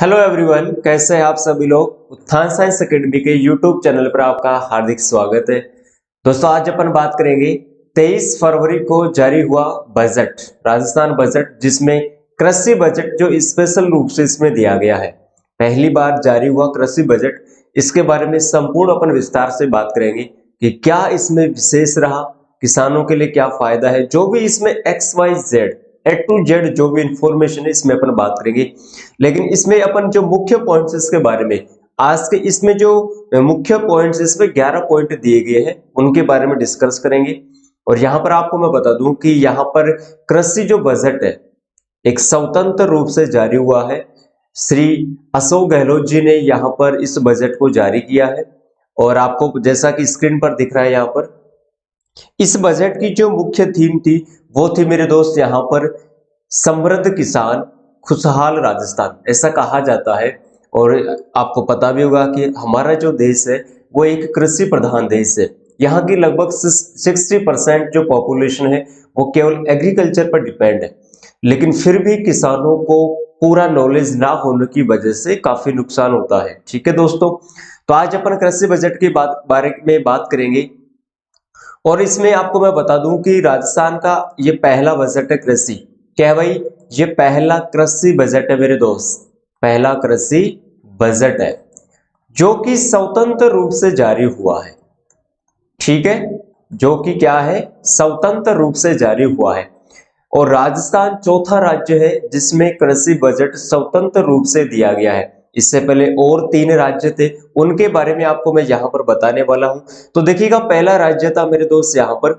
Hello everyone, कैसे हैं आप सभी लोग। उत्थान साइंस एकेडमी के यूट्यूब चैनल पर आपका हार्दिक स्वागत है। दोस्तों, आज अपन बात करेंगे 23 फरवरी को जारी हुआ बजट, राजस्थान बजट, जिसमें कृषि बजट जो स्पेशल रूप से इसमें दिया गया है। पहली बार जारी हुआ कृषि बजट, इसके बारे में संपूर्ण अपन विस्तार से बात करेंगे कि क्या इसमें विशेष रहा, किसानों के लिए क्या फायदा है, जो भी इसमें XYZ A to Z जो भी इंफॉर्मेशन है इसमें अपन बात करेंगे। लेकिन इसमें अपन जो मुख्य पॉइंट्स इसके बारे में, आज के इसमें जो मुख्य पॉइंट्स इसमें 11 पॉइंट दिए गए हैं, उनके बारे में डिस्कस करेंगे। और यहाँ पर आपको मैं बता दूं कि यहाँ पर कृषि जो बजट है एक स्वतंत्र रूप से जारी हुआ है। श्री अशोक गहलोत जी ने यहाँ पर इस बजट को जारी किया है। और आपको जैसा कि स्क्रीन पर दिख रहा है, यहाँ पर इस बजट की जो मुख्य थीम थी वो थी मेरे दोस्त यहाँ पर समृद्ध किसान खुशहाल राजस्थान, ऐसा कहा जाता है। और आपको पता भी होगा कि हमारा जो देश है वो एक कृषि प्रधान देश है। यहाँ की लगभग 60% जो पॉपुलेशन है वो केवल एग्रीकल्चर पर डिपेंड है। लेकिन फिर भी किसानों को पूरा नॉलेज ना होने की वजह से काफी नुकसान होता है। ठीक है दोस्तों, तो आज अपन कृषि बजट के बारे में बात करेंगे। और इसमें आपको मैं बता दूं कि राजस्थान का ये पहला बजट है कृषि। क्या है भाई? ये पहला कृषि बजट है मेरे दोस्त, पहला कृषि बजट है जो कि स्वतंत्र रूप से जारी हुआ है। ठीक है, जो कि क्या है, स्वतंत्र रूप से जारी हुआ है। और राजस्थान चौथा राज्य है जिसमें कृषि बजट स्वतंत्र रूप से दिया गया है। इससे पहले और 3 राज्य थे, उनके बारे में आपको मैं यहां पर बताने वाला हूं। तो देखिएगा, पहला राज्य था मेरे दोस्त यहां पर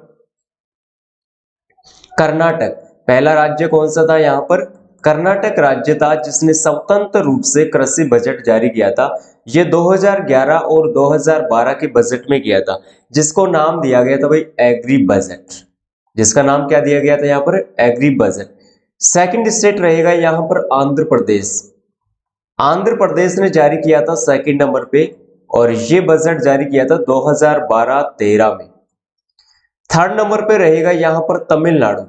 कर्नाटक। पहला राज्य कौन सा था? यहाँ पर कर्नाटक राज्य था जिसने स्वतंत्र रूप से कृषि बजट जारी किया था। ये 2011 और 2012 के बजट में किया था, जिसको नाम दिया गया था भाई एग्री बजट। जिसका नाम क्या दिया गया था यहाँ पर? Agree budget. सेकंड स्टेट रहेगा यहाँ पर आंध्र प्रदेश। आंध्र प्रदेश ने जारी किया था सेकंड नंबर पे, और ये बजट जारी किया था 2012-13 में। थर्ड नंबर पे रहेगा यहाँ पर तमिलनाडु।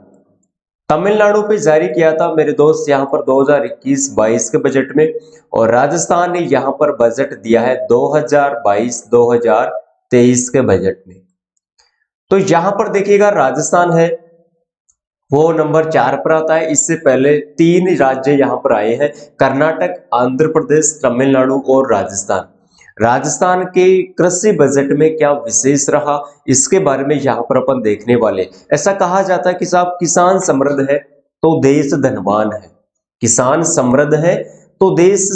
तमिलनाडु पे जारी किया था मेरे दोस्त यहाँ पर 2021-22 के बजट में। और राजस्थान ने यहाँ पर बजट दिया है 2022-2023 के बजट में। तो यहाँ पर देखिएगा, राजस्थान है वो नंबर 4 पर आता है। इससे पहले 3 राज्य यहाँ पर आए हैं, कर्नाटक, आंध्र प्रदेश, तमिलनाडु और राजस्थान। राजस्थान के कृषि बजट में क्या विशेष रहा, इसके बारे में यहाँ पर अपन देखने वाले। ऐसा कहा जाता है कि साहब, किसान समृद्ध है तो देश धनवान है। किसान समृद्ध है तो देश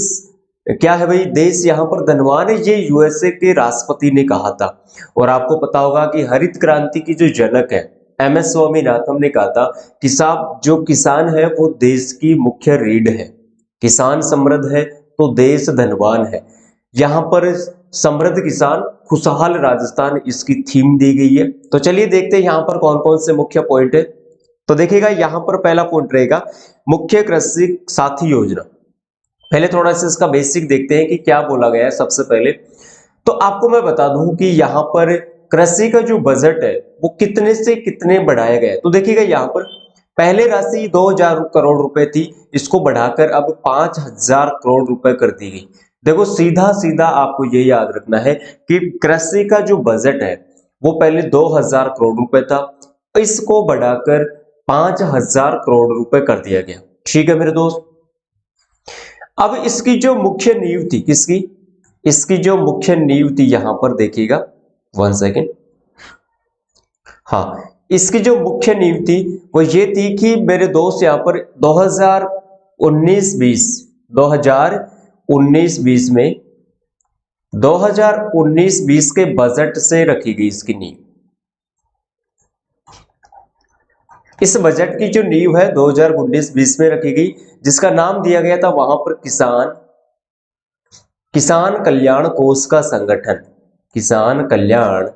क्या है भाई? देश यहाँ पर धनवान है। ये यूएसए के राष्ट्रपति ने कहा था। और आपको पता होगा कि हरित क्रांति की जो जनक है MS स्वामीनाथन ने कहा था कि साहब, जो किसान है वो देश की मुख्य रीढ़ है। किसान समृद्ध है तो देश धनवान है। यहाँ पर समृद्ध किसान खुशहाल राजस्थान, इसकी थीम दी गई है। तो चलिए देखते हैं यहाँ पर कौन कौन से मुख्य पॉइंट है। तो देखिएगा, यहाँ पर पहला पॉइंट रहेगा मुख्य कृषि साथी योजना। पहले थोड़ा सा इसका बेसिक देखते हैं कि क्या बोला गया है। सबसे पहले तो आपको मैं बता दूं कि यहाँ पर कृषि का जो बजट है वो कितने से कितने बढ़ाया गया है। तो देखिएगा, यहाँ पर पहले राशि 2000 करोड़ रुपए थी, इसको बढ़ाकर अब 5000 करोड़ रुपए कर दी गई। देखो, सीधा सीधा आपको ये याद रखना है कि कृषि का जो बजट है वो पहले 2000 करोड़ रुपए था, इसको बढ़ाकर 5000 करोड़ रुपए कर दिया गया। ठीक है मेरे दोस्त, अब इसकी जो मुख्य नींव थी, किसकी? इसकी जो मुख्य नींव थी यहां पर देखिएगा, 1 सेकेंड। हाँ, इसकी जो मुख्य नींव थी वो ये थी कि मेरे दोस्त यहाँ पर 2019-20 2019-20 में 2019-20 के बजट से रखी गई इसकी नींव। इस बजट की जो नींव है 2019-20 में रखी गई, जिसका नाम दिया गया था वहां पर किसान कल्याण कोष का संगठन। किसान कल्याण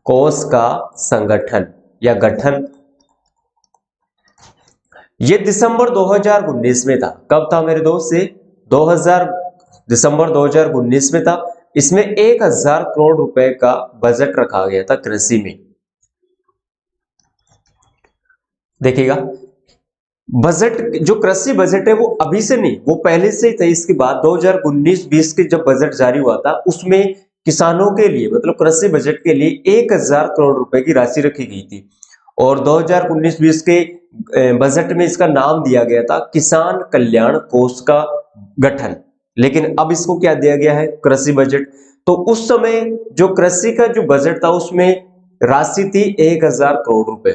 कोष का संगठन या गठन। ये दिसंबर 2019 में था। कब था मेरे दोस्त? से 2000 दिसंबर 2019 में था। इसमें 1000 करोड़ रुपए का बजट रखा गया था कृषि में। देखिएगा, बजट जो कृषि बजट है वो अभी से नहीं, वो पहले से ही था। इसके बाद 2019-20 के जब बजट जारी हुआ था उसमें किसानों के लिए मतलब कृषि बजट के लिए 1000 करोड़ रुपए की राशि रखी गई थी। और 2019-20 के बजट में इसका नाम दिया गया था किसान कल्याण कोष का गठन। लेकिन अब इसको क्या दिया गया है, कृषि बजट। तो उस समय जो कृषि का जो बजट था उसमें राशि थी 1000 करोड़ रुपए,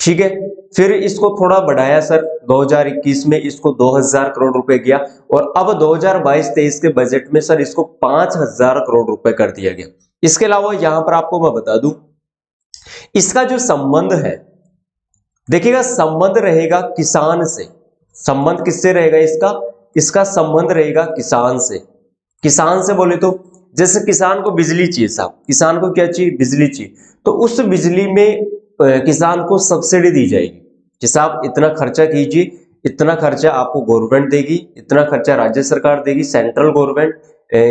ठीक है। फिर इसको थोड़ा बढ़ाया सर, 2021 में इसको 2000 करोड़ रुपए किया, और अब 2022-23 के बजट में सर इसको 5000 करोड़ रुपए कर दिया गया। इसके अलावा यहां पर आपको मैं बता दूं, इसका जो संबंध है, देखिएगा संबंध रहेगा किसान से। संबंध किससे रहेगा इसका? इसका संबंध रहेगा किसान से। किसान से बोले तो जैसे किसान को बिजली चाहिए साहब, किसान को क्या चाहिए? बिजली चाहिए। तो उस बिजली में किसान को सब्सिडी दी जाएगी कि साहब इतना खर्चा कीजिए, इतना खर्चा आपको गवर्नमेंट देगी, इतना खर्चा राज्य सरकार देगी, सेंट्रल गवर्नमेंट,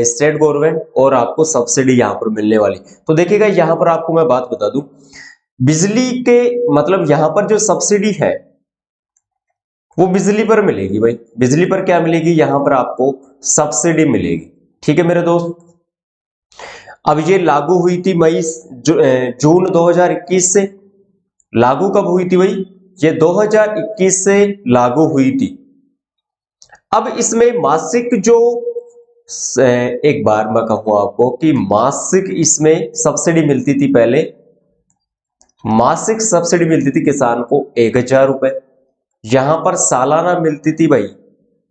स्टेट गवर्नमेंट, और आपको सब्सिडी यहां पर मिलने वाली। तो देखिएगा यहां पर आपको मैं बात बता दूं, बिजली के मतलब यहां पर जो सब्सिडी है वो बिजली पर मिलेगी भाई। बिजली पर क्या मिलेगी? यहां पर आपको सब्सिडी मिलेगी, ठीक है मेरे दोस्त। अब ये लागू हुई थी जून 2021 से। लागू कब हुई थी भाई? ये 2021 से लागू हुई थी। अब इसमें मासिक जो एक बार मैं कहूं आपको कि मासिक इसमें सब्सिडी मिलती थी पहले, मासिक सब्सिडी मिलती थी किसान को 1000 रुपए। यहां पर सालाना मिलती थी भाई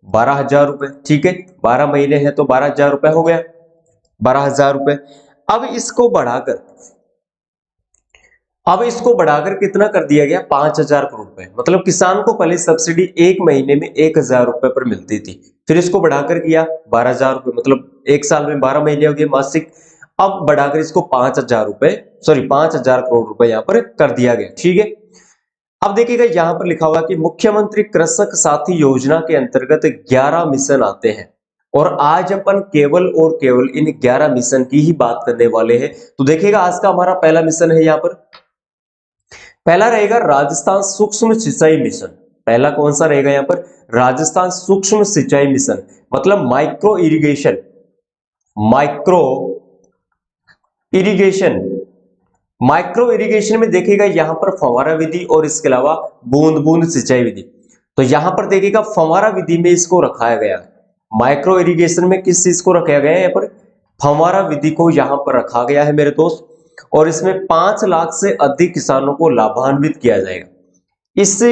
12,000 रुपए, ठीक है। 12 महीने हैं तो 12,000 रुपए हो गया, 12,000 रुपए। अब इसको बढ़ाकर कितना कर दिया गया? 5,000 करोड़ रुपए। मतलब किसान को पहले सब्सिडी एक महीने में 1,000 रुपए पर मिलती थी, फिर इसको बढ़ाकर किया 12,000 रुपए, मतलब एक साल में 12 महीने हो गए मासिक। अब बढ़ाकर इसको 5,000 रुपए, सॉरी 5,000 करोड़ रुपए यहां पर कर दिया गया, ठीक है। अब देखिएगा यहां पर लिखा हुआ कि मुख्यमंत्री कृषक साथी योजना के अंतर्गत 11 मिशन आते हैं, और आज अपन केवल और केवल इन 11 मिशन की ही बात करने वाले हैं। तो देखिएगा आज का हमारा पहला मिशन है, यहां पर पहला रहेगा राजस्थान सूक्ष्म सिंचाई मिशन। पहला कौन सा रहेगा यहां पर? राजस्थान सूक्ष्म सिंचाई मिशन, मतलब micro irrigation. Micro irrigation, micro irrigation में देखिएगा यहां पर फव्वारा विधि और इसके अलावा बूंद बूंद सिंचाई विधि। तो यहां पर देखिएगा फव्वारा विधि में इसको रखाया गया है। माइक्रो इरिगेशन में किस चीज को रखा गया है? यहाँ पर फव्वारा विधि को यहां पर रखा गया है मेरे दोस्त, और इसमें 5 लाख से अधिक किसानों को लाभान्वित किया जाएगा। इस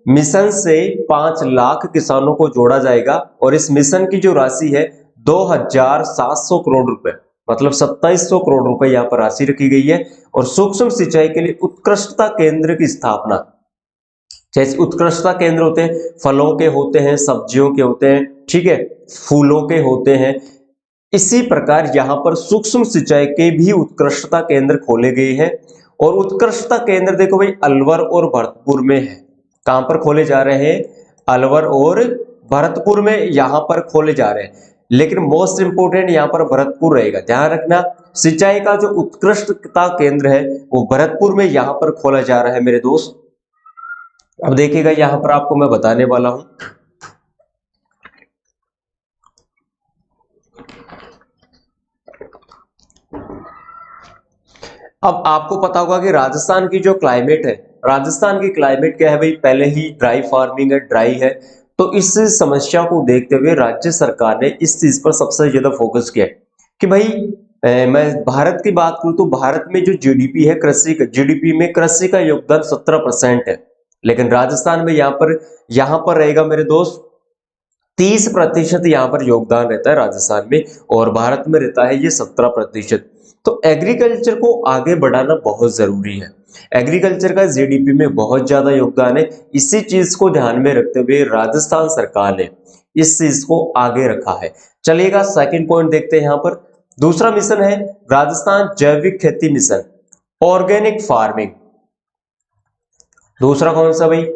मिशन से 5 लाख किसानों को जोड़ा जाएगा, और इस मिशन की जो राशि है 2,700 करोड़ रुपए, मतलब 2700 करोड़ रुपए यहां पर राशि रखी गई है। और सूक्ष्म सिंचाई के लिए उत्कृष्टता केंद्र की स्थापना, जैसे उत्कृष्टता केंद्र होते हैं, फलों के होते हैं, सब्जियों के होते हैं, ठीक है, फूलों के होते हैं, इसी प्रकार यहां पर सूक्ष्म सिंचाई के भी उत्कृष्टता केंद्र खोले गए हैं। और उत्कृष्टता केंद्र देखो भाई अलवर और भरतपुर में है। कहां पर खोले जा रहे हैं? अलवर और भरतपुर में यहां पर खोले जा रहे हैं, लेकिन मोस्ट इंपोर्टेंट यहां पर भरतपुर रहेगा, ध्यान रखना। सिंचाई का जो उत्कृष्टता केंद्र है वो भरतपुर में यहां पर खोला जा रहा है मेरे दोस्त। अब देखिएगा यहां पर आपको मैं बताने वाला हूं, अब आपको पता होगा कि राजस्थान की जो क्लाइमेट है, राजस्थान की क्लाइमेट क्या है भाई? पहले ही ड्राई फार्मिंग है, ड्राई है। तो इस समस्या को देखते हुए राज्य सरकार ने इस चीज पर सबसे ज्यादा फोकस किया कि भाई मैं भारत की बात करूं तो भारत में जो जीडीपी है, कृषि का जीडीपी में कृषि का योगदान 17% है, लेकिन राजस्थान में यहां पर रहेगा मेरे दोस्त 30% यहां पर योगदान रहता है राजस्थान में, और भारत में रहता है ये 17%। तो एग्रीकल्चर को आगे बढ़ाना बहुत जरूरी है। एग्रीकल्चर का जीडीपी में बहुत ज्यादा योगदान है। इसी चीज को ध्यान में रखते हुए राजस्थान सरकार ने इस चीज को आगे रखा है। चलिएगा सेकंड पॉइंट देखते हैं। यहां पर दूसरा मिशन है राजस्थान जैविक खेती मिशन, ऑर्गेनिक फार्मिंग। दूसरा कौन सा भाई?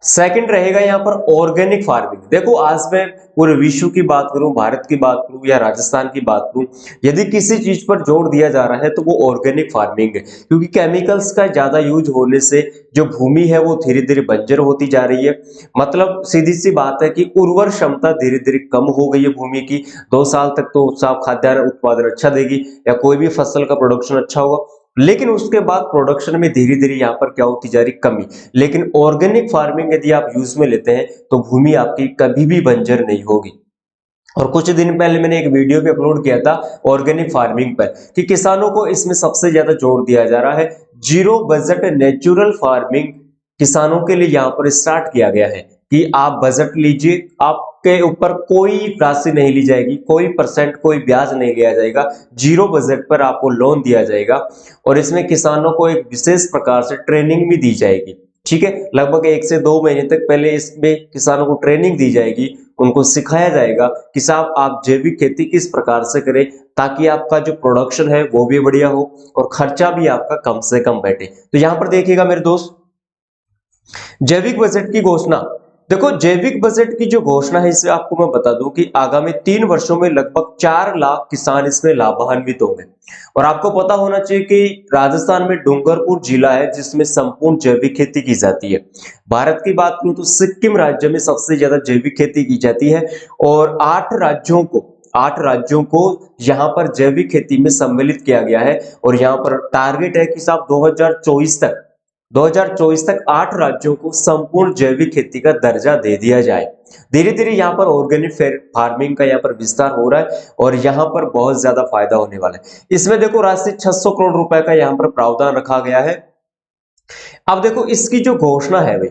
सेकंड रहेगा यहाँ पर ऑर्गेनिक फार्मिंग। देखो आज मैं पूरे विश्व की बात करूं, भारत की बात करूं या राजस्थान की बात करूं, यदि किसी चीज पर जोर दिया जा रहा है तो वो ऑर्गेनिक फार्मिंग है, क्योंकि केमिकल्स का ज्यादा यूज होने से जो भूमि है वो धीरे धीरे बंजर होती जा रही है। मतलब सीधी सी बात है कि उर्वर क्षमता धीरे धीरे कम हो गई है भूमि की। 2 साल तक तो साफ खाद्यान्न उत्पादन अच्छा देगी या कोई भी फसल का प्रोडक्शन अच्छा होगा, लेकिन उसके बाद प्रोडक्शन में धीरे धीरे यहाँ पर क्या होती जा रही, कमी। लेकिन ऑर्गेनिक फार्मिंग यदि आप यूज में लेते हैं तो भूमि आपकी कभी भी बंजर नहीं होगी। और कुछ दिन पहले मैंने एक वीडियो भी अपलोड किया था ऑर्गेनिक फार्मिंग पर कि किसानों को इसमें सबसे ज्यादा जोर दिया जा रहा है। जीरो बजट नेचुरल फार्मिंग किसानों के लिए यहाँ पर स्टार्ट किया गया है कि आप बजट लीजिए, आपके ऊपर कोई राशि नहीं ली जाएगी, कोई परसेंट कोई ब्याज नहीं लिया जाएगा, जीरो बजट पर आपको लोन दिया जाएगा और इसमें किसानों को एक विशेष प्रकार से ट्रेनिंग भी दी जाएगी। ठीक है, लगभग 1 से 2 महीने तक पहले इसमें किसानों को ट्रेनिंग दी जाएगी, उनको सिखाया जाएगा कि साहब आप जैविक खेती किस प्रकार से करें ताकि आपका जो प्रोडक्शन है वो भी बढ़िया हो और खर्चा भी आपका कम से कम बैठे। तो यहां पर देखिएगा मेरे दोस्त, जैविक बजट की घोषणा। देखो जैविक बजट की जो घोषणा है इससे आपको मैं बता दूं कि आगामी 3 वर्षों में लगभग 4 लाख किसान इसमें लाभान्वित होंगे। और आपको पता होना चाहिए कि राजस्थान में डूंगरपुर जिला है जिसमें संपूर्ण जैविक खेती की जाती है। भारत की बात करूं तो सिक्किम राज्य में सबसे ज्यादा जैविक खेती की जाती है और 8 राज्यों को यहाँ पर जैविक खेती में सम्मिलित किया गया है। और यहाँ पर टारगेट है कि साहब 2024 तक 8 राज्यों को संपूर्ण जैविक खेती का दर्जा दे दिया जाए। धीरे धीरे यहाँ पर ऑर्गेनिक फार्मिंग का यहाँ पर विस्तार हो रहा है और यहाँ पर बहुत ज्यादा फायदा होने वाला है। इसमें देखो राशि 600 करोड़ रुपए का यहाँ पर प्रावधान रखा गया है। अब देखो इसकी जो घोषणा है भाई,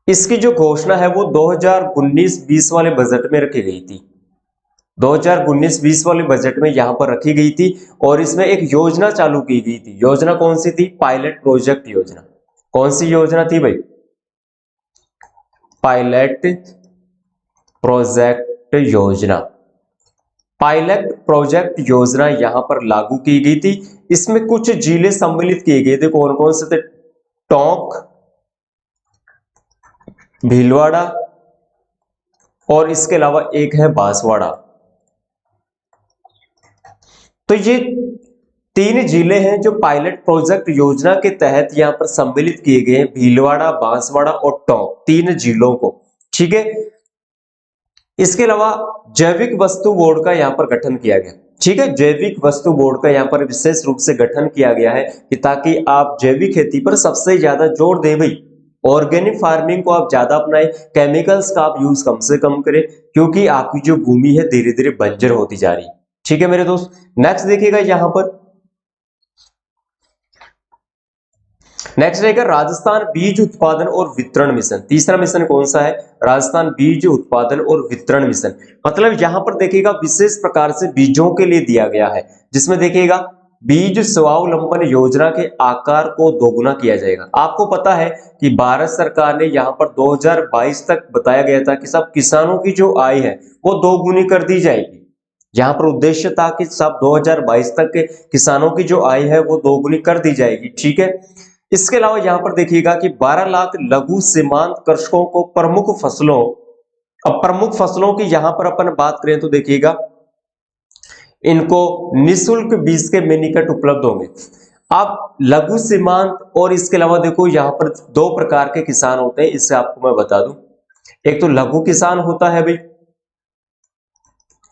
इसकी जो घोषणा है वो 2019-20 वाले बजट में रखी गई थी। 2019-20 वाले बजट में यहां पर रखी गई थी और इसमें एक योजना चालू की गई थी। योजना कौन सी थी? पायलट प्रोजेक्ट योजना। कौन सी योजना थी भाई? पायलट प्रोजेक्ट योजना। पायलट प्रोजेक्ट योजना यहां पर लागू की गई थी। इसमें कुछ जिले सम्मिलित किए गए थे। कौन कौन से थे? टोंक, भीलवाड़ा और इसके अलावा एक है बांसवाड़ा। तो ये 3 जिले हैं जो पायलट प्रोजेक्ट योजना के तहत यहां पर सम्मिलित किए गए हैं, भीलवाड़ा, बांसवाड़ा और टोंक, 3 जिलों को। ठीक है, इसके अलावा जैविक वस्तु बोर्ड का यहां पर गठन किया गया। ठीक है, जैविक वस्तु बोर्ड का यहां पर विशेष रूप से गठन किया गया है कि ताकि आप जैविक खेती पर सबसे ज्यादा जोर दें भाई, ऑर्गेनिक फार्मिंग को आप ज्यादा अपनाएं, केमिकल्स का आप यूज कम से कम करें, क्योंकि आपकी जो भूमि है धीरे धीरे बंजर होती जा रही है। ठीक है मेरे दोस्त, नेक्स्ट देखिएगा यहां पर, नेक्स्ट रहेगा राजस्थान बीज उत्पादन और वितरण मिशन। तीसरा मिशन कौन सा है? राजस्थान बीज उत्पादन और वितरण मिशन। मतलब यहां पर देखिएगा विशेष प्रकार से बीजों के लिए दिया गया है, जिसमें देखिएगा बीज स्वावलंबन योजना के आकार को दोगुना किया जाएगा। आपको पता है कि भारत सरकार ने यहां पर 2022 तक बताया गया था कि सब किसानों की जो आय है वो दोगुनी कर दी जाएगी। यहाँ पर उद्देश्य था कि सब 2022 तक के किसानों की जो आय है वो दोगुनी कर दी जाएगी। ठीक है, इसके अलावा यहां पर देखिएगा कि 12 लाख लघु सीमांत कृषकों को प्रमुख फसलों, अब प्रमुख फसलों की यहां पर अपन बात करें तो देखिएगा इनको निःशुल्क बीज के मिनीकट उपलब्ध होंगे। अब लघु सीमांत और इसके अलावा देखो यहां पर 2 प्रकार के किसान होते हैं, इससे आपको मैं बता दूं। एक तो लघु किसान होता है भाई,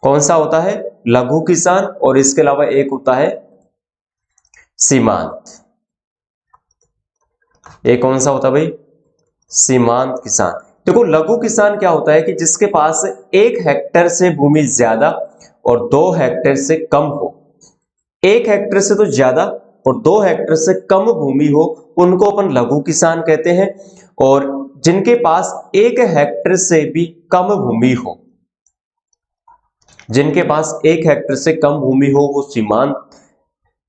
कौन सा होता है? लघु किसान। और इसके अलावा एक होता है सीमांत। एक कौन सा होता है भाई? सीमांत किसान। देखो लघु किसान क्या होता है कि जिसके पास 1 हेक्टेयर से भूमि ज्यादा और 2 हेक्टेयर से कम हो, 1 हेक्टेयर से तो ज्यादा और 2 हेक्टेयर से कम भूमि हो, उनको अपन लघु किसान कहते हैं। और जिनके पास 1 हेक्टेयर से भी कम भूमि हो, जिनके पास 1 हेक्टेयर से कम भूमि हो, वो सीमांत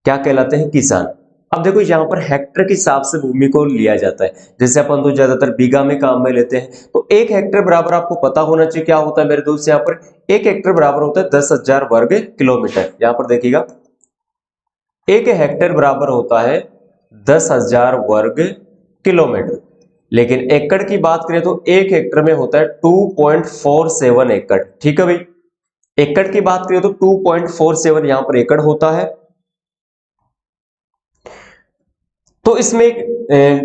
क्या कहलाते हैं? किसान। अब देखो यहां पर हेक्टेयर के हिसाब से भूमि को लिया जाता है, जैसे अपन तो ज्यादातर बीघा में काम में लेते हैं। तो 1 हेक्टेयर बराबर आपको पता होना चाहिए क्या होता है मेरे दोस्त, यहाँ पर 1 हेक्टेयर बराबर होता है 10,000 वर्ग किलोमीटर। यहां पर देखिएगा 1 हेक्टेयर बराबर होता है 10,000 वर्ग किलोमीटर। लेकिन एकड़ की बात करें तो 1 हेक्टर में होता है 2.47 एकड़। ठीक है भाई, एकड़ की बात करें तो 2.47 यहां पर एकड़ होता है। तो इसमें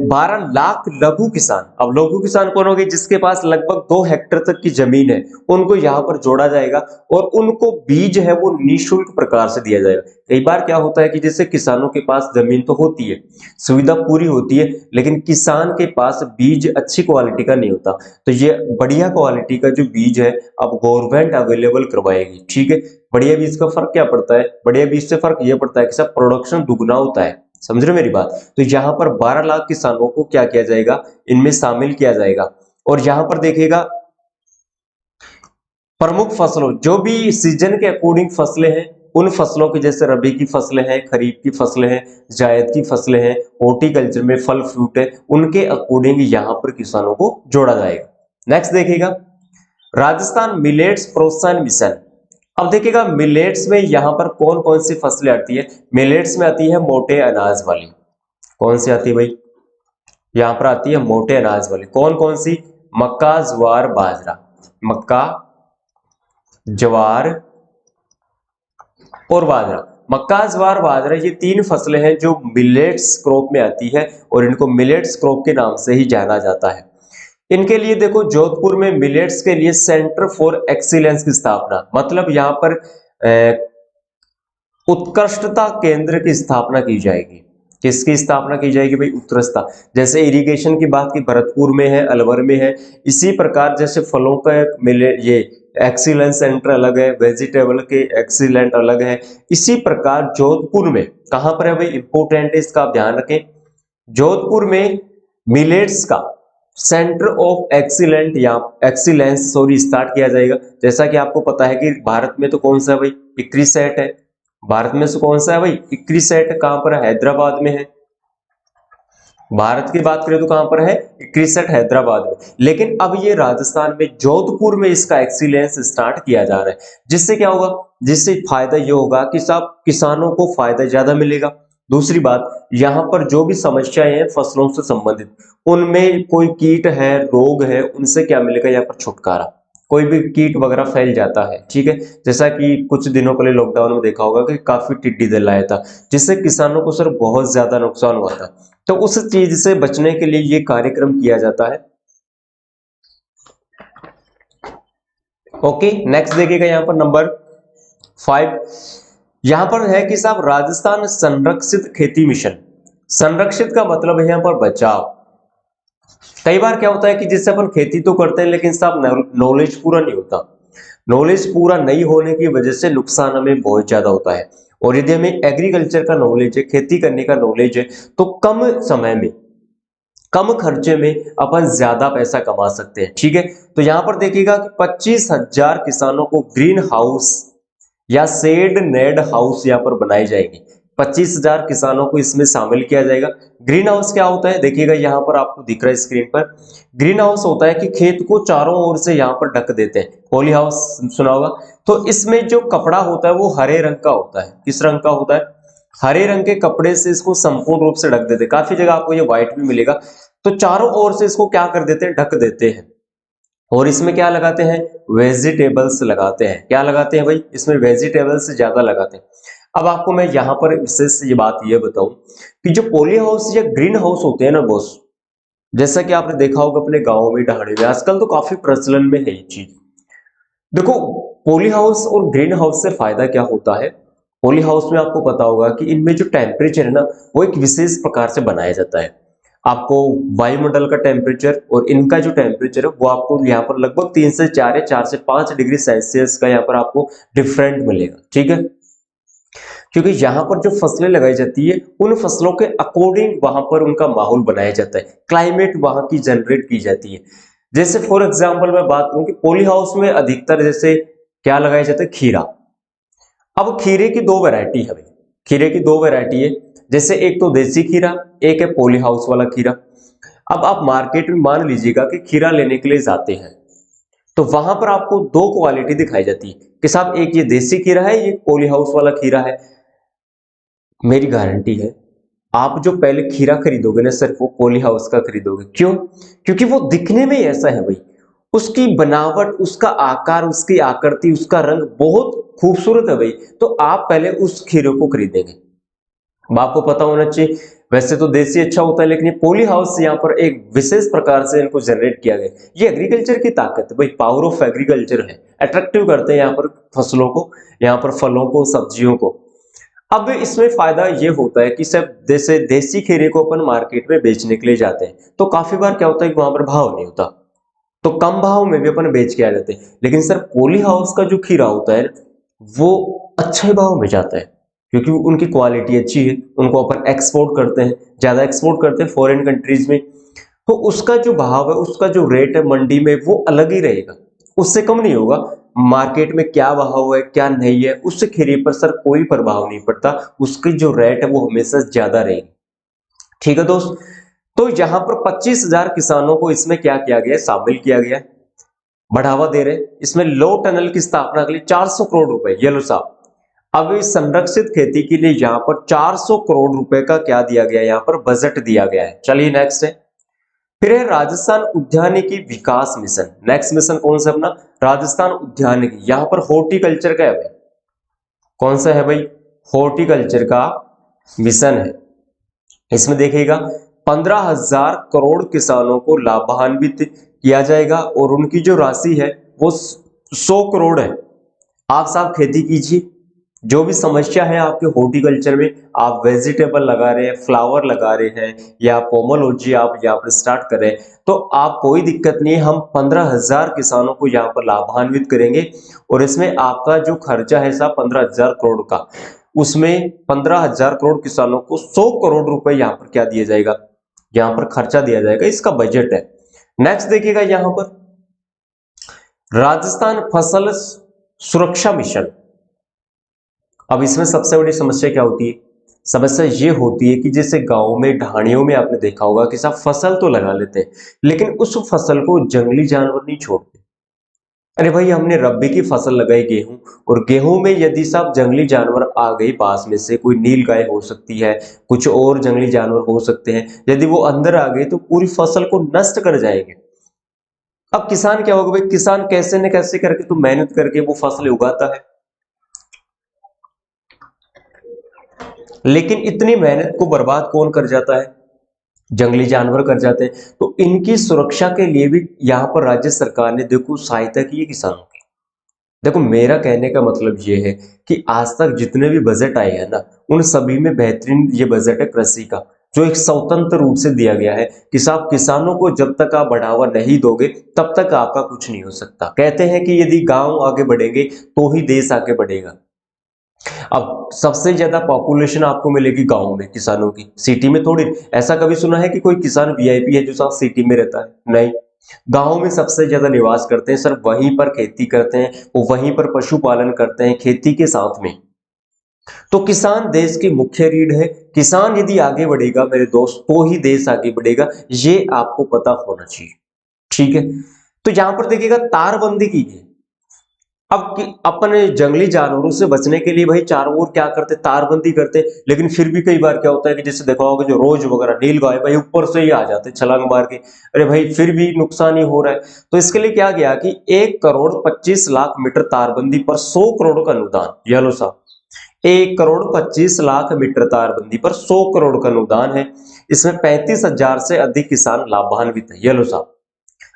12 लाख लघु किसान, अब लघु किसान कौन होंगे, जिसके पास लगभग 2 हेक्टर तक की जमीन है, उनको यहां पर जोड़ा जाएगा और उनको बीज है वो निःशुल्क प्रकार से दिया जाएगा। कई बार क्या होता है कि जैसे किसानों के पास जमीन तो होती है, सुविधा पूरी होती है, लेकिन किसान के पास बीज अच्छी क्वालिटी का नहीं होता, तो ये बढ़िया क्वालिटी का जो बीज है अब गवर्नमेंट अवेलेबल करवाएगी। ठीक है, बढ़िया बीज का फर्क क्या पड़ता है, बढ़िया बीज से फर्क ये पड़ता है कि सब प्रोडक्शन दुगना होता है। समझ रहे मेरी बात। तो यहां पर 12 लाख किसानों को क्या किया जाएगा, इनमें शामिल किया जाएगा। और यहां पर देखिएगा प्रमुख फसलों, जो भी सीजन के अकॉर्डिंग फसलें हैं, उन फसलों की, जैसे रबी की फसलें हैं, खरीफ की फसलें हैं, जायद की फसलें हैं, हॉर्टिकल्चर में फल फ्रूट है, उनके अकॉर्डिंग यहां पर किसानों को जोड़ा जाएगा। नेक्स्ट देखिएगा राजस्थान मिलेट्स प्रोत्साहन मिशन। अब देखिएगा मिलेट्स में यहां पर कौन कौन सी फसलें आती है। मिलेट्स में आती है मोटे अनाज वाली। कौन सी आती है भाई, यहां पर आती है मोटे अनाज वाली। कौन कौन सी, मक्का, ज्वार, बाजरा। मक्का, ज्वार और बाजरा। मक्का, ज्वार, बाजरा ये 3 फसलें हैं जो मिलेट्स क्रॉप में आती है और इनको मिलेट्स क्रॉप के नाम से ही जाना जाता है। इनके लिए देखो जोधपुर में मिलेट्स के लिए सेंटर फॉर एक्सीलेंस की स्थापना, मतलब यहां पर उत्कृष्टता केंद्र की स्थापना की जाएगी। किसकी स्थापना की जाएगी भाई, उत्कृष्टता। जैसे इरिगेशन की बात की भरतपुर में है, अलवर में है, इसी प्रकार जैसे फलों का मिले ये एक्सीलेंस सेंटर अलग है, वेजिटेबल के एक्सीलेंट अलग है, इसी प्रकार जोधपुर में कहां पर है भाई, इंपोर्टेंट है, इसका आप ध्यान रखें। जोधपुर में मिलेट्स का सेंटर ऑफ एक्सीलेंट या एक्सीलेंस स्टार्ट किया जाएगा। जैसा कि आपको पता है कि भारत में तो कौन सा भाई, इक्रिसेट है। भारत में से कौन सा है भाई, इक्रिसेट। कहां पर है, हैदराबाद में है। भारत की बात करें तो कहां पर है, इक्रिसेट हैदराबाद में। लेकिन अब ये राजस्थान में जोधपुर में इसका एक्सीलेंस स्टार्ट किया जा रहा है। जिससे क्या होगा, जिससे फायदा ये होगा कि सब किसानों को फायदा ज्यादा मिलेगा। दूसरी बात, यहां पर जो भी समस्याएं हैं फसलों से संबंधित, उनमें कोई कीट है, रोग है, उनसे क्या मिलेगा यहाँ पर छुटकारा। कोई भी कीट वगैरह फैल जाता है, ठीक है, जैसा कि कुछ दिनों पहले लॉकडाउन में देखा होगा कि काफी टिड्डी दल आया था, जिससे किसानों को सर बहुत ज्यादा नुकसान हुआ था। तो उस चीज से बचने के लिए ये कार्यक्रम किया जाता है। ओके, नेक्स्ट देखिएगा यहाँ पर नंबर 5, यहां पर है कि साहब राजस्थान संरक्षित खेती मिशन। संरक्षित का मतलब है यहां पर बचाव। कई बार क्या होता है कि जिससे अपन खेती तो करते हैं लेकिन साहब नॉलेज पूरा नहीं होता। नॉलेज पूरा नहीं होने की वजह से नुकसान हमें बहुत ज्यादा होता है। और यदि हमें एग्रीकल्चर का नॉलेज है, खेती करने का नॉलेज है, तो कम समय में, कम खर्चे में अपन ज्यादा पैसा कमा सकते हैं। ठीक है, तो यहां पर देखिएगा कि 25,000 किसानों को ग्रीन हाउस या शेड नेड हाउस यहां पर बनाई जाएगी। 25,000 किसानों को इसमें शामिल किया जाएगा। ग्रीन हाउस क्या होता है, देखिएगा यहां पर आपको दिख रहा है स्क्रीन पर। ग्रीन हाउस होता है कि खेत को चारों ओर से यहां पर ढक देते हैं। पॉली हाउस सुना होगा। तो इसमें जो कपड़ा होता है वो हरे रंग का होता है। किस रंग का होता है, हरे रंग के कपड़े से इसको संपूर्ण रूप से ढक देते हैं। काफी जगह आपको ये व्हाइट भी मिलेगा। तो चारों ओर से इसको क्या कर देते हैं, ढक देते हैं। और इसमें क्या लगाते हैं, वेजिटेबल्स लगाते हैं। क्या लगाते हैं भाई, इसमें वेजिटेबल्स ज्यादा लगाते हैं। अब आपको मैं यहां पर विशेष ये बात ये बताऊं कि जो पॉली हाउस या ग्रीन हाउस होते हैं ना बॉस, जैसा कि आपने देखा होगा अपने गांव में, ढाणी में, आजकल तो काफी प्रचलन में है ये चीज। देखो, पॉली हाउस और ग्रीन हाउस से फायदा क्या होता है। पॉली हाउस में आपको पता होगा कि इनमें जो टेम्परेचर है ना, वो एक विशेष प्रकार से बनाया जाता है। आपको वायुमंडल का टेम्परेचर और इनका जो टेम्परेचर है वो आपको यहाँ पर लगभग 3 से 4 या 4 से 5 डिग्री सेल्सियस का यहाँ पर आपको डिफरेंट मिलेगा। ठीक है, क्योंकि यहाँ पर जो फसलें लगाई जाती है उन फसलों के अकॉर्डिंग वहां पर उनका माहौल बनाया जाता है, क्लाइमेट वहां की जनरेट की जाती है। जैसे फॉर एग्जाम्पल मैं बात करूं कि पॉली हाउस में अधिकतर जैसे क्या लगाया जाता है, खीरा। अब खीरे की 2 वैरायटी है भाई, खीरे की 2 वैरायटी है। जैसे एक तो देसी खीरा, एक है पॉली हाउस वाला खीरा। अब आप मार्केट में मान लीजिएगा कि खीरा लेने के लिए जाते हैं, तो वहां पर आपको 2 क्वालिटी दिखाई जाती है कि साहब एक ये देसी खीरा है, ये पॉली हाउस वाला खीरा है। मेरी गारंटी है आप जो पहले खीरा खरीदोगे ना सिर्फ वो पॉली हाउस का खरीदोगे। क्यों? क्योंकि वो दिखने में ही ऐसा है भाई, उसकी बनावट, उसका आकार, उसकी आकृति, उसका रंग बहुत खूबसूरत है भाई, तो आप पहले उस खीरे को खरीदेंगे। अब आपको पता होना चाहिए, वैसे तो देसी अच्छा होता है, लेकिन ये पॉली हाउस यहाँ पर एक विशेष प्रकार से इनको जनरेट किया गया। ये एग्रीकल्चर की ताकत है भाई, पावर ऑफ एग्रीकल्चर है, अट्रैक्टिव करते हैं यहाँ पर फसलों को, यहाँ पर फलों को, सब्जियों को। अब इसमें फायदा ये होता है कि सब जैसे देसी खीरे को अपन मार्केट में बेचने के लिए जाते हैं, तो काफी बार क्या होता है कि वहां पर भाव नहीं होता, तो कम भाव में भी अपन बेच के आ जाते हैं। लेकिन सर पॉली हाउस का जो खीरा होता है वो अच्छे भाव में जाता है, क्योंकि उनकी क्वालिटी अच्छी है, उनको अपन एक्सपोर्ट करते हैं, ज्यादा एक्सपोर्ट करते हैं फॉरेन कंट्रीज में, तो उसका जो भाव है, उसका जो रेट है मंडी में वो अलग ही रहेगा, उससे कम नहीं होगा। मार्केट में क्या भाव है क्या नहीं है उससे खीरे पर सर कोई प्रभाव नहीं पड़ता, उसकी जो रेट है वो हमेशा ज्यादा रहेगी। ठीक है दोस्त, तो यहां पर 25,000 किसानों को इसमें क्या किया गया है, शामिल किया गया है, बढ़ावा दे रहे हैं। इसमें लो टनल की स्थापना के लिए 400 करोड़ रुपए, ये लो साहब। अब इस संरक्षित खेती के लिए यहाँ पर 400 करोड़ रुपए का क्या दिया गया है, यहाँ पर बजट दिया गया है। चलिए नेक्स्ट है, फिर है राजस्थान उद्यानिकी विकास मिशन। नेक्स्ट मिशन कौन सा अपना, राजस्थान उद्यानिकी, यहाँ पर हॉर्टिकल्चर का है भाई। कौन सा है भाई, हॉर्टिकल्चर का मिशन है। इसमें देखिएगा 15,000 करोड़ किसानों को लाभान्वित किया जाएगा और उनकी जो राशि है वो 100 करोड़ है। आप साहब खेती कीजिए, जो भी समस्या है आपके हॉर्टिकल्चर में, आप वेजिटेबल लगा रहे हैं, फ्लावर लगा रहे हैं या पोमोलॉजी आप यहाँ पर स्टार्ट कर रहे हैं, तो आप कोई दिक्कत नहीं है, हम 15,000 किसानों को यहाँ पर लाभान्वित करेंगे। और इसमें आपका जो खर्चा है साहब 15,000 करोड़ का, उसमें 15,000 करोड़ किसानों को 100 करोड़ रुपए यहाँ पर क्या दिया जाएगा, यहाँ पर खर्चा दिया जाएगा, इसका बजट है। नेक्स्ट देखिएगा यहाँ पर राजस्थान फसल सुरक्षा मिशन। अब इसमें सबसे बड़ी समस्या क्या होती है, समस्या ये होती है कि जैसे गांव में ढाणियों में आपने देखा होगा कि साहब फसल तो लगा लेते हैं, लेकिन उस फसल को जंगली जानवर नहीं छोड़ते। अरे भाई हमने रब्बी की फसल लगाई गेहूं, और गेहूं में यदि साहब जंगली जानवर आ गए पास में से, कोई नील गाय हो सकती है, कुछ और जंगली जानवर हो सकते हैं, यदि वो अंदर आ गए तो पूरी फसल को नष्ट कर जाएंगे। अब किसान क्या होगा भाई, किसान कैसे न कैसे करके तो मेहनत करके वो फसल उगाता है, लेकिन इतनी मेहनत को बर्बाद कौन कर जाता है, जंगली जानवर कर जाते हैं। तो इनकी सुरक्षा के लिए भी यहाँ पर राज्य सरकार ने देखो सहायता की है किसानों की। देखो मेरा कहने का मतलब ये है कि आज तक जितने भी बजट आए हैं ना, उन सभी में बेहतरीन ये बजट है कृषि का, जो एक स्वतंत्र रूप से दिया गया है कि साहब किसानों को जब तक आप बढ़ावा नहीं दोगे तब तक आपका कुछ नहीं हो सकता। कहते हैं कि यदि गांव आगे बढ़ेंगे तो ही देश आगे बढ़ेगा। अब सबसे ज्यादा पॉपुलेशन आपको मिलेगी गांव में किसानों की, सिटी में थोड़ी। ऐसा कभी सुना है कि कोई किसान वीआईपी है जो साथ सिटी में रहता है, नहीं। गांव में सबसे ज्यादा निवास करते हैं सर, वहीं पर खेती करते हैं, वो वहीं पर पशुपालन करते हैं खेती के साथ में। तो किसान देश की मुख्य रीढ़ है, किसान यदि आगे बढ़ेगा मेरे दोस्त तो ही देश आगे बढ़ेगा, ये आपको पता होना चाहिए। ठीक है, तो यहां पर देखिएगा तारबंदी की गई। अब अपने जंगली जानवरों से बचने के लिए भाई चारों ओर क्या करते, तारबंदी करते, लेकिन फिर भी कई बार क्या होता है कि जैसे देखा होगा जो रोज वगैरह नील गाय भाई ऊपर से ही आ जाते छलांग मार के, अरे भाई फिर भी नुकसान ही हो रहा है। तो इसके लिए क्या गया कि 1,25,00,000 मीटर तारबंदी पर 100 करोड़ का अनुदान, ये लो साहब 1,25,00,000 मीटर तारबंदी पर 100 करोड़ का अनुदान है। इसमें 35,000 से अधिक किसान लाभान्वित है, ये लो साहब।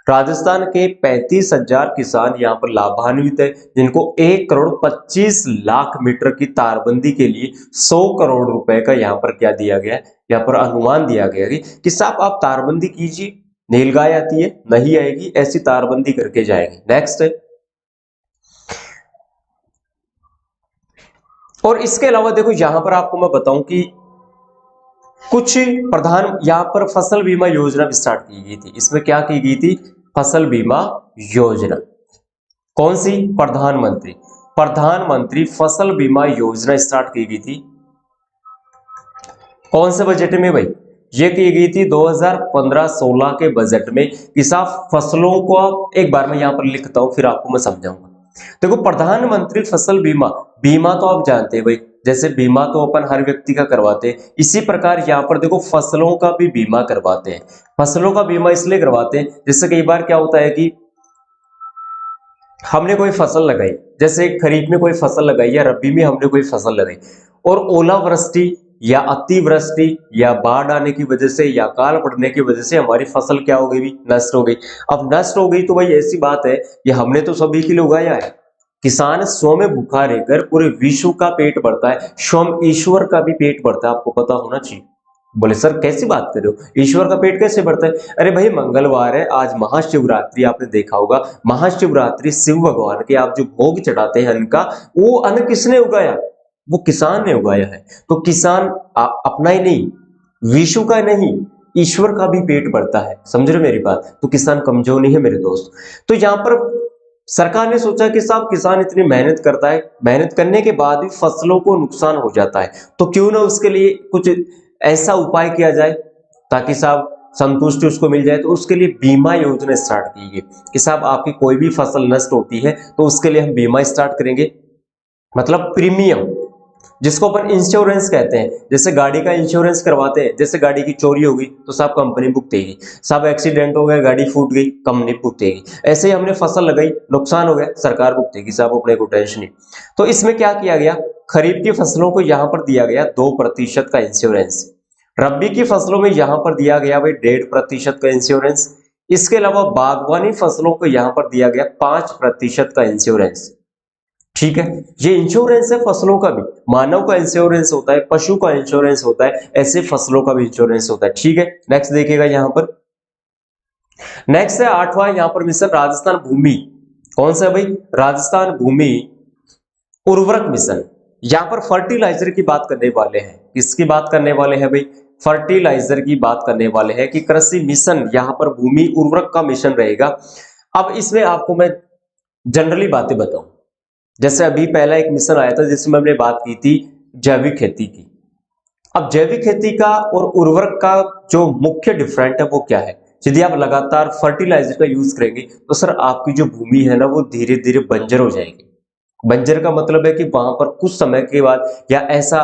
राजस्थान के 35,000 किसान यहाँ पर लाभान्वित है, जिनको 1,25,00,000 मीटर की तारबंदी के लिए 100 करोड़ रुपए का यहाँ पर क्या दिया गया है, यहाँ पर अनुमान दिया गया है कि साहब आप तारबंदी कीजिए, नीलगाय आती है नहीं आएगी, ऐसी तारबंदी करके जाएंगे। नेक्स्ट है, और इसके अलावा देखो यहां पर आपको मैं बताऊं कि कुछ प्रधान यहाँ पर फसल बीमा योजना भी स्टार्ट की गई थी। इसमें क्या की गई थी, फसल बीमा योजना। कौन सी, प्रधानमंत्री प्रधानमंत्री फसल बीमा योजना स्टार्ट की गई थी। कौन से बजट में भाई, ये की गई थी 2015-16 के बजट में कि साहब फसलों को, एक बार मैं यहाँ पर लिखता हूं फिर आपको मैं समझाऊंगा। देखो प्रधानमंत्री फसल बीमा, बीमा तो आप जानते हैं भाई, जैसे बीमा तो अपन हर व्यक्ति का करवाते हैं, इसी प्रकार यहाँ पर देखो फसलों का भी बीमा करवाते हैं। फसलों का बीमा इसलिए करवाते हैं, जिससे कई बार क्या होता है कि हमने कोई फसल लगाई, जैसे खरीफ में कोई फसल लगाई या रबी में हमने कोई फसल लगाई, और ओलावृष्टि या अतिवृष्टि या बाढ़ आने की वजह से या काल पड़ने की वजह से हमारी फसल क्या हो गई भी, नष्ट हो गई। अब नष्ट हो गई तो भाई ऐसी बात है कि हमने तो सभी के लिए उगाया है। किसान स्वयं भूखा रहकर पूरे विश्व का पेट भरता है, स्वयं ईश्वर का भी पेट भरता है, आपको पता होना चाहिए। बोले सर कैसी बात कर रहे हो, ईश्वर का पेट कैसे भरता है? अरे भाई मंगलवार है, आज महाशिवरात्रि, आपने देखा होगा महाशिवरात्रि शिव भगवान के आप जो भोग चढ़ाते हैं अन्न का, वो अन्न किसने उगाया? वो किसान ने उगाया है। तो किसान अपना ही नहीं, विश्व का नहीं, ईश्वर का भी पेट भरता है, समझ रहे मेरी बात? तो किसान कमजोर नहीं है मेरे दोस्त। तो यहाँ पर सरकार ने सोचा कि साहब किसान इतनी मेहनत करता है, मेहनत करने के बाद भी फसलों को नुकसान हो जाता है, तो क्यों ना उसके लिए कुछ ऐसा उपाय किया जाए ताकि साहब संतुष्टि उसको मिल जाए। तो उसके लिए बीमा योजना स्टार्ट की गई कि साहब आपकी कोई भी फसल नष्ट होती है तो उसके लिए हम बीमा स्टार्ट करेंगे, मतलब प्रीमियम, जिसको अपन इंश्योरेंस कहते हैं। जैसे गाड़ी का इंश्योरेंस करवाते हैं, जैसे गाड़ी की चोरी हो गई तो साहब कंपनी भुगतेगी, साहब एक्सीडेंट हो गया, गाड़ी फूट गई, कंपनी भुगतेगी। ऐसे ही हमने फसल लगाई, नुकसान हो गया, सरकार भुगतेगी, साहब अपने को टेंशन नहीं। तो इसमें क्या किया गया, खरीफ की फसलों को यहाँ पर दिया गया 2% का इंश्योरेंस, रबी की फसलों में यहाँ पर दिया गया भाई 1.5% का इंश्योरेंस, इसके अलावा बागवानी फसलों को यहाँ पर दिया गया 5% का इंश्योरेंस। ठीक है, ये इंश्योरेंस है फसलों का भी, मानव का इंश्योरेंस होता है, पशु का इंश्योरेंस होता है, ऐसे फसलों का भी इंश्योरेंस होता है। ठीक है, नेक्स्ट देखिएगा यहाँ पर, नेक्स्ट है 8वां यहाँ पर मिशन राजस्थान भूमि। कौन सा है भाई? राजस्थान भूमि उर्वरक मिशन। यहाँ पर फर्टिलाइजर की बात करने वाले हैं, किसकी बात करने वाले हैं भाई? फर्टिलाइजर की बात करने वाले हैं कि कृषि मिशन, यहाँ पर भूमि उर्वरक का मिशन रहेगा। अब इसमें आपको मैं जनरली बातें बताऊं, जैसे अभी पहला एक मिशन आया था जिसमें हमने बात की थी जैविक खेती की। अब जैविक खेती का और उर्वरक का जो मुख्य डिफरेंट है वो क्या है? यदि आप लगातार फर्टिलाइजर का यूज करेंगे तो सर आपकी जो भूमि है ना वो धीरे धीरे बंजर हो जाएगी। बंजर का मतलब है कि वहां पर कुछ समय के बाद या ऐसा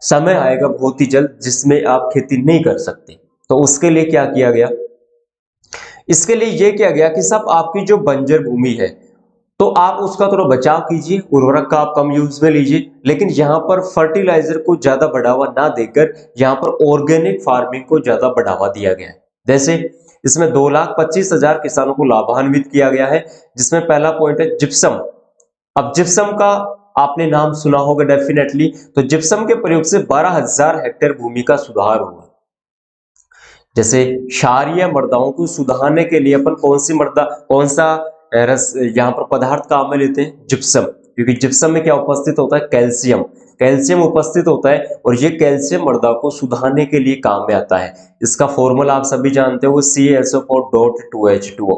समय आएगा बहुत ही जल्द जिसमें आप खेती नहीं कर सकते। तो उसके लिए क्या किया गया? इसके लिए यह किया गया कि सब आपकी जो बंजर भूमि है तो आप उसका थोड़ा बचाव कीजिए, उर्वरक का आप कम यूज में लीजिए, लेकिन यहाँ पर फर्टिलाइजर को ज्यादा बढ़ावा ना देकर यहाँ पर ऑर्गेनिक फार्मिंग को ज्यादा बढ़ावा दिया गया है। जैसे इसमें 2,25,000 किसानों को लाभान्वित किया गया है, जिसमें पहला पॉइंट है जिप्सम। अब जिप्सम का आपने नाम सुना होगा डेफिनेटली, तो जिप्सम के प्रयोग से 12,000 हेक्टेयर भूमि का सुधार हुआ। जैसे क्षारीय मृदाओं को सुधारने के लिए अपन कौन सा रस यहाँ पर पदार्थ काम में लेते हैं? जिप्सम, क्योंकि जिप्सम में क्या उपस्थित होता है? कैल्शियम, कैल्शियम उपस्थित होता है और ये कैल्शियम मृदा को सुधारने के लिए काम में आता है। इसका फॉर्मूला आप सभी जानते हो, CaSO4.2H2O।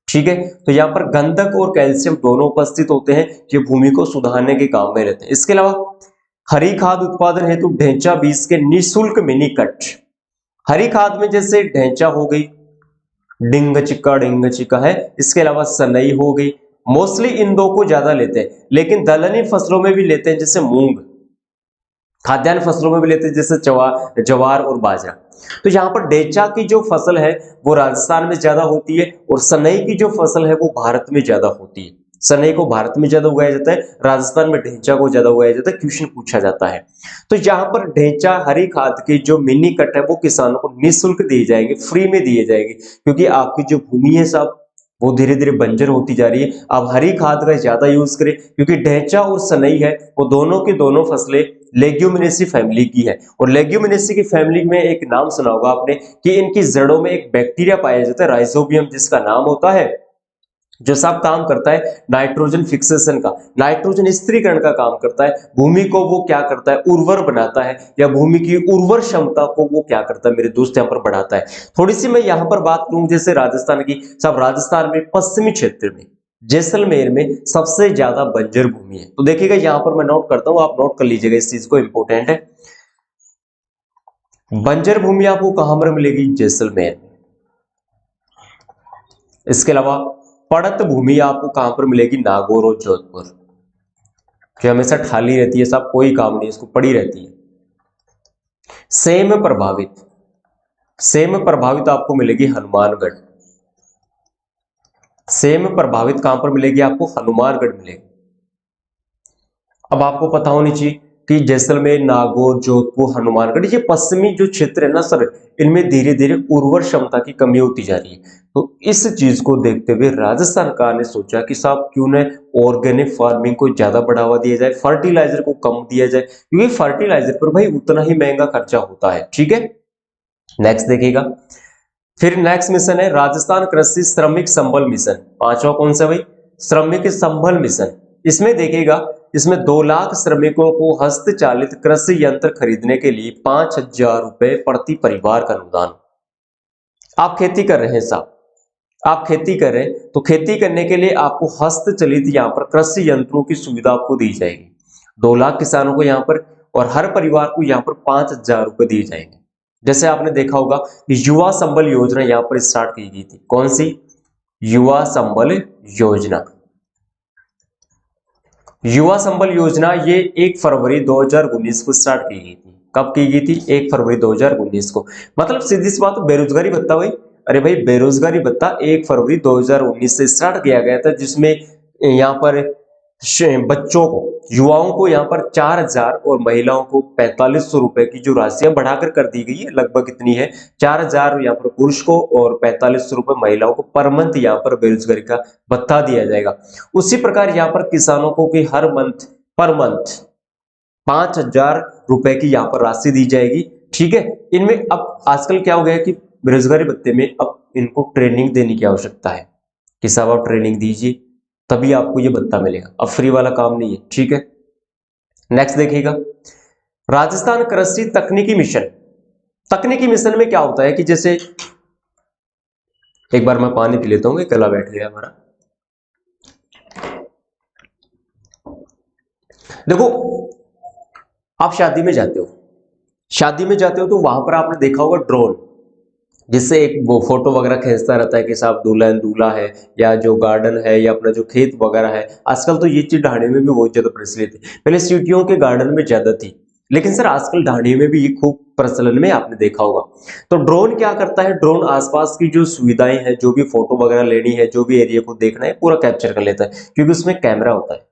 ठीक है, तो यहाँ पर गंधक और कैल्शियम दोनों उपस्थित होते हैं, ये भूमि को सुधारने के काम में रहते हैं। इसके अलावा हरी खाद उत्पादन हेतु ढैंचा बीज के निःशुल्क मिनी कट। हरी खाद में जैसे ढैंचा हो गई, डिंग चिक्का है, इसके अलावा सनई हो गई, मोस्टली इन दो को ज्यादा लेते हैं, लेकिन दलहनी फसलों में भी लेते हैं, जैसे मूंग, खाद्यान्न फसलों में भी लेते हैं जैसे जवार और बाजरा। तो यहाँ पर ढैंचा की जो फसल है वो राजस्थान में ज्यादा होती है और सनई की जो फसल है वो भारत में ज्यादा होती है। सनई को भारत में ज्यादा उगाया जाता है, राजस्थान में ढैंचा को ज्यादा उगाया जाता है, क्वेश्चन पूछा जाता है। तो यहाँ पर ढैंचा हरी खाद की जो मिनी कट है वो किसानों को निःशुल्क दिए जाएंगे, फ्री में दिए जाएंगे, क्योंकि आपकी जो भूमि है साहब वो धीरे धीरे बंजर होती जा रही है। आप हरी खाद का ज्यादा यूज करें, क्योंकि ढैंचा और सनई है वो दोनों की दोनों फसलें लेग्यूमिनेसी फैमिली की है, और लेग्यूमिनेसी की फैमिली में एक नाम सुना होगा आपने कि इनकी जड़ों में एक बैक्टीरिया पाया जाता है राइजोबियम, जिसका नाम होता है, जो सब काम करता है नाइट्रोजन फिक्सेशन का, नाइट्रोजन स्थिरीकरण का काम करता है। भूमि को वो क्या करता है? उर्वर बनाता है, या भूमि की उर्वर क्षमता को वो क्या करता है मेरे दोस्त? यहाँ पर बढ़ाता है। थोड़ी सी मैं यहाँ पर बात करूं जैसे राजस्थान की, सब राजस्थान में पश्चिमी क्षेत्र में जैसलमेर में सबसे ज्यादा बंजर भूमि है। तो देखिएगा यहाँ पर मैं नोट करता हूं, आप नोट कर लीजिएगा इस चीज को, इंपॉर्टेंट है। बंजर भूमि आपको कहां पर मिलेगी? जैसलमेर। इसके अलावा पड़त भूमि आपको कहां पर मिलेगी, नागौर और जोधपुर, जो हमेशा खाली रहती है साहब, कोई काम नहीं, इसको पड़ी रहती है। सेम प्रभावित, सेम प्रभावित आपको मिलेगी हनुमानगढ़। सेम प्रभावित कहां पर मिलेगी आपको, हनुमानगढ़ मिलेगी। अब आपको पता होनी चाहिए कि जैसलमेर, नागौर, जोधपुर, हनुमानगढ़, ये पश्चिमी जो क्षेत्र है ना सर, इनमें धीरे धीरे उर्वर क्षमता की कमी होती जा रही है। तो इस चीज को देखते हुए राज्य सरकार ने सोचा कि साहब क्यों न ऑर्गेनिक फार्मिंग को ज्यादा बढ़ावा दिया जाए, फर्टिलाइजर को कम दिया जाए, क्योंकि फर्टिलाइजर पर भाई उतना ही महंगा खर्चा होता है। ठीक है, नेक्स्ट देखिएगा। फिर नेक्स्ट मिशन है राजस्थान कृषि श्रमिक संबल मिशन। पांचवा कौन सा भाई, श्रमिक संबल मिशन। इसमें देखिएगा, इसमें 2 लाख श्रमिकों को हस्तचालित कृषि यंत्र खरीदने के लिए 5,000 रुपए प्रति परिवार का अनुदान। आप खेती कर रहे हैं साहब, आप खेती कर रहे हैं तो खेती करने के लिए आपको हस्तचलित यहाँ पर कृषि यंत्रों की सुविधा आपको दी जाएगी। 2 लाख किसानों को यहाँ पर, और हर परिवार को यहाँ पर 5,000 रुपए दिए जाएंगे। जैसे आपने देखा होगा कि युवा संबल योजना यहाँ पर स्टार्ट की गई थी। कौन सी, युवा संबल योजना। युवा संबल योजना ये 1 फरवरी 2019 को स्टार्ट की गई थी। कब की गई थी, 1 फरवरी 2019 को। मतलब सीधी सी बात, बेरोजगारी भत्ता भाई, अरे भाई बेरोजगारी भत्ता 1 फरवरी 2019 से स्टार्ट किया गया था, जिसमें यहाँ पर बच्चों को, युवाओं को यहाँ पर 4,000 और महिलाओं को 4500 रुपए की जो राशियां बढ़ाकर कर दी गई है, लगभग इतनी है, 4,000 यहाँ पर पुरुष को और 4500 रुपए महिलाओं को पर मंथ यहाँ पर बेरोजगारी का भत्ता दिया जाएगा। उसी प्रकार यहाँ पर किसानों को कि हर मंथ, पर मंथ 5,000 रुपए की यहाँ पर राशि दी जाएगी। ठीक है, इनमें अब आजकल क्या हो गया कि बेरोजगारी भत्ते में अब इनको ट्रेनिंग देने की आवश्यकता है कि साहब आप ट्रेनिंग दीजिए तभी आपको ये भत्ता मिलेगा, अब फ्री वाला काम नहीं है। ठीक है, नेक्स्ट देखिएगा, राजस्थान कृषि तकनीकी मिशन। तकनीकी मिशन में क्या होता है कि जैसे, एक बार मैं पानी पी लेता हूँ, गला बैठ गया हमारा। देखो, आप शादी में जाते हो, शादी में जाते हो तो वहां पर आपने देखा होगा ड्रोन, जिससे एक वो फोटो वगैरह खींचता रहता है कि साहब दुल्हन दूल्हा है, या जो गार्डन है, या अपना जो खेत वगैरह है। आजकल तो ये चीज ढाणी में भी बहुत ज्यादा प्रचलित है, पहले सीटियों के गार्डन में ज्यादा थी, लेकिन सर आजकल ढाणी में भी ये खूब प्रचलन में, आपने देखा होगा। तो ड्रोन क्या करता है, ड्रोन आसपास की जो सुविधाएं हैं, जो भी फोटो वगैरह लेनी है, जो भी एरिया को देखना है, पूरा कैप्चर कर लेता है, क्योंकि उसमें कैमरा होता है।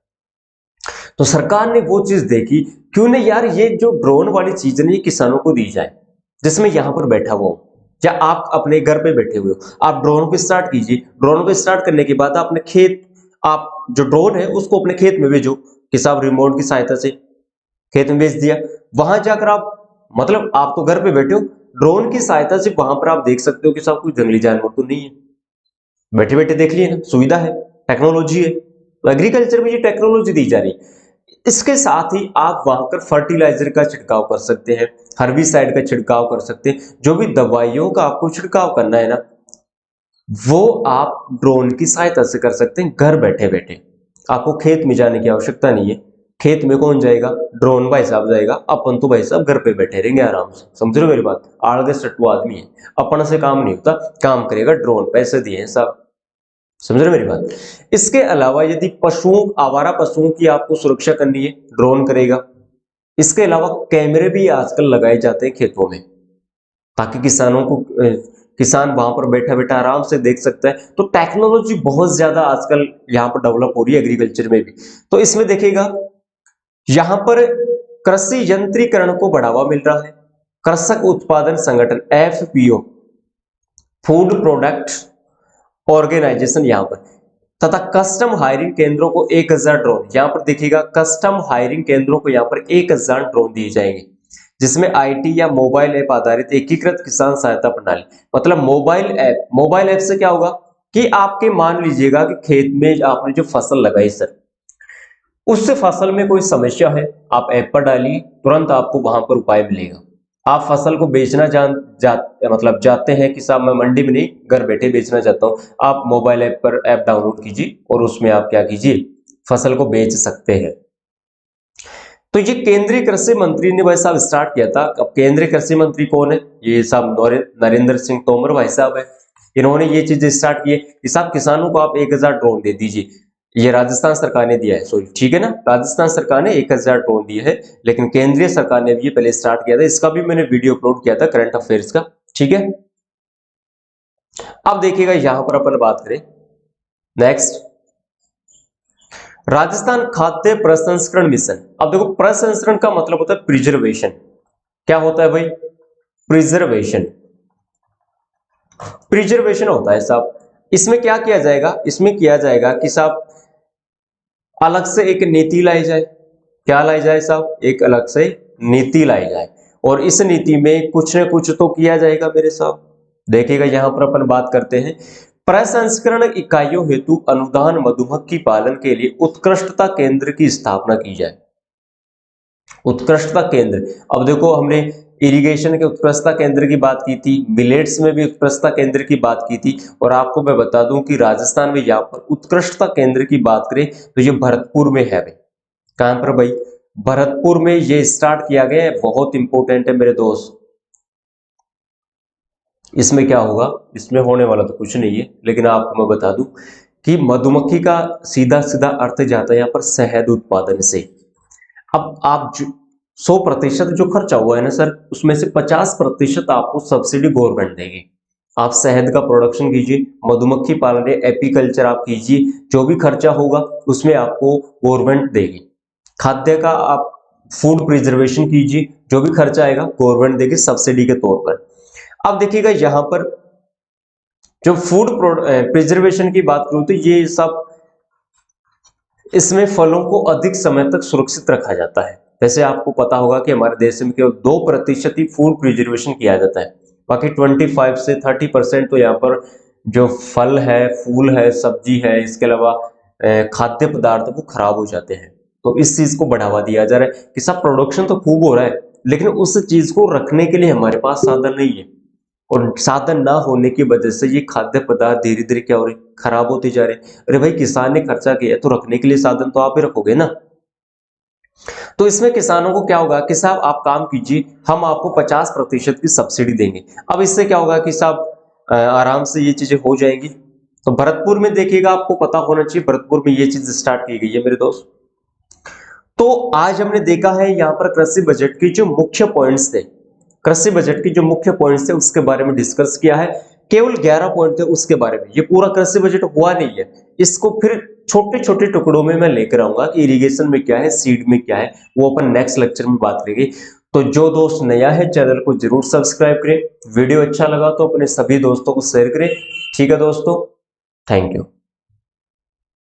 तो सरकार ने वो चीज देखी, क्यों नहीं यार ये जो ड्रोन वाली चीज है किसानों को दी जाए, जिसमें यहां पर बैठा हुआ हूं या आप अपने घर पे बैठे हुए हो, आप ड्रोन को स्टार्ट कीजिए। ड्रोन को स्टार्ट करने के बाद अपने खेत, आप जो ड्रोन है उसको अपने खेत में भेजो कि साहब रिमोट की सहायता से खेत में भेज दिया। वहां जाकर आप, मतलब आप तो घर पे बैठे हो, ड्रोन की सहायता से वहां पर आप देख सकते हो कि साहब कोई जंगली जानवर तो नहीं है, बैठे बैठे देख लिए ना, सुविधा है, टेक्नोलॉजी है। तो एग्रीकल्चर में ये टेक्नोलॉजी दी जा रही है। इसके साथ ही आप वहां पर फर्टिलाइजर का छिड़काव कर सकते हैं, हर्बिसाइड का छिड़काव कर सकते हैं, जो भी दवाइयों का आपको छिड़काव करना है ना, वो आप ड्रोन की सहायता से कर सकते हैं घर बैठे बैठे। आपको खेत में जाने की आवश्यकता नहीं है। खेत में कौन जाएगा, ड्रोन भाई साहब जाएगा, अपन तो भाई साहब घर पे बैठे रहेंगे आराम से। समझ रहे हो मेरी बात, आड़े सट्टू आदमी है, अपन से काम नहीं होता, काम करेगा ड्रोन, पैसे दिए हैं साहब। समझ रहे मेरी बात। इसके अलावा यदि पशुओं, आवारा पशुओं की आपको सुरक्षा करनी है, ड्रोन करेगा। इसके अलावा कैमरे भी आजकल लगाए जाते हैं खेतों में, ताकि किसानों को, किसान वहां पर बैठा बैठा आराम से देख सकता है। तो टेक्नोलॉजी बहुत ज्यादा आजकल यहाँ पर डेवलप हो रही है एग्रीकल्चर में भी। तो इसमें देखिएगा, यहाँ पर कृषि यंत्रीकरण को बढ़ावा मिल रहा है। कृषक उत्पादन संगठन FPO, फूड प्रोडक्ट ऑर्गेनाइजेशन यहाँ पर, तथा कस्टम हायरिंग केंद्रों को 1,000 ड्रोन, यहाँ पर देखिएगा कस्टम हायरिंग केंद्रों को यहाँ पर 1,000 ड्रोन दिए जाएंगे, जिसमें IT या मोबाइल ऐप आधारित एकीकृत किसान सहायता प्रणाली। मतलब मोबाइल ऐप से क्या होगा कि आपके, मान लीजिएगा कि खेत में आपने जो फसल लगाई सर, उस फसल में कोई समस्या है, आप ऐप पर डालिए, तुरंत आपको वहां पर उपाय मिलेगा। आप फसल को बेचना मतलब जाते हैं कि साहब मैं मंडी में नहीं, घर बैठे बेचना चाहता हूं, आप मोबाइल ऐप पर ऐप डाउनलोड कीजिए और उसमें आप क्या कीजिए, फसल को बेच सकते हैं। तो ये केंद्रीय कृषि मंत्री ने भाई साहब स्टार्ट किया था। अब केंद्रीय कृषि मंत्री कौन है, ये साहब नरेंद्र सिंह तोमर भाई साहब है। इन्होंने ये चीज स्टार्ट की है कि साहब किसानों को आप 1000 ड्रोन दे दीजिए। ये राजस्थान सरकार ने दिया है, सॉरी ठीक है ना, राजस्थान सरकार ने 1000 ड्रोन दिए है, लेकिन केंद्रीय सरकार ने भी ये पहले स्टार्ट किया था। इसका भी मैंने वीडियो अपलोड किया था करंट अफेयर्स का, ठीक है। अब देखिएगा यहां पर अपन बात करें नेक्स्ट, राजस्थान खाद्य प्रसंस्करण मिशन। अब देखो प्रसंस्करण का मतलब होता है प्रिजर्वेशन। क्या होता है भाई? प्रिजर्वेशन। प्रिजर्वेशन होता है साहब। इसमें क्या किया जाएगा? इसमें किया जाएगा कि साहब अलग से एक नीति लाई जाए। क्या लाई जाए साहब? एक अलग से नीति लाई जाए, और इस नीति में कुछ न कुछ तो किया जाएगा मेरे साहब। देखिएगा यहां पर अपन बात करते हैं, प्रसंस्करण इकाइयों हेतु अनुदान मधुमक्खी पालन के लिए उत्कृष्टता केंद्र की स्थापना की जाए। उत्कृष्टता केंद्र, अब देखो हमने इरिगेशन के उत्कृष्टता केंद्र की बात की थी, मिलेट्स में भी उत्कृष्टता केंद्र की बात की थी, और आपको मैं बता दूं कि राजस्थान में यहाँ पर उत्कृष्टता केंद्र की बात करें तो ये भरतपुर में है भाई। कहां पर भाई? भरतपुर में ये स्टार्ट किया गया है, बहुत इंपॉर्टेंट है मेरे दोस्त। इसमें क्या होगा? इसमें होने वाला तो कुछ नहीं है, लेकिन आपको मैं बता दूं कि मधुमक्खी का सीधा सीधा अर्थ जाता है यहाँ पर शहद उत्पादन से। अब आप 100% जो खर्चा हुआ है ना सर, उसमें से 50% आपको सब्सिडी गवर्नमेंट देगी। आप शहद का प्रोडक्शन कीजिए, मधुमक्खी पालन, एपीकल्चर आप कीजिए, जो भी खर्चा होगा उसमें आपको गवर्नमेंट देगी। खाद्य का आप फूड प्रिजर्वेशन कीजिए, जो भी खर्चा आएगा गवर्नमेंट देगी सब्सिडी के तौर पर। अब देखिएगा यहां पर जो फूड प्रिजर्वेशन की बात करूं तो ये सब, इसमें फलों को अधिक समय तक सुरक्षित रखा जाता है। वैसे आपको पता होगा कि हमारे देश में केवल 2% ही फूड प्रिजर्वेशन किया जाता है, बाकी 25 से 30% तो यहाँ पर जो फल है, फूल है, सब्जी है, इसके अलावा खाद्य पदार्थ वो खराब हो जाते हैं। तो इस चीज को बढ़ावा दिया जा रहा है कि सब प्रोडक्शन तो खूब हो रहा है, लेकिन उस चीज को रखने के लिए हमारे पास साधन नहीं है, और साधन ना होने की वजह से ये खाद्य पदार्थ धीरे धीरे क्या हो रहे, खराब होते जा रहे। अरे भाई किसान ने खर्चा किया तो रखने के लिए साधन तो आप ही रखोगे ना। तो इसमें किसानों को क्या होगा कि साहब आप काम कीजिए, हम आपको 50% की सब्सिडी देंगे। अब इससे क्या होगा कि साहब आराम से ये चीजें हो जाएंगी। तो भरतपुर में देखिएगा, आपको पता होना चाहिए भरतपुर में ये चीज स्टार्ट की गई है मेरे दोस्त। तो आज हमने देखा है यहाँ पर कृषि बजट की जो मुख्य पॉइंट्स थे, कृषि बजट की जो मुख्य पॉइंट्स थे उसके बारे में डिस्कस किया है। केवल 11 पॉइंट थे उसके बारे में। ये पूरा कृषि बजट हुआ नहीं है, इसको फिर छोटे छोटे टुकड़ों में मैं लेकर आऊंगा कि इरिगेशन में क्या है, सीड में क्या है, वो अपन नेक्स्ट लेक्चर में बात करेंगे। तो जो दोस्त नया है चैनल को जरूर सब्सक्राइब करें, वीडियो अच्छा लगा तो अपने सभी दोस्तों को शेयर करें। ठीक है दोस्तों, थैंक यू।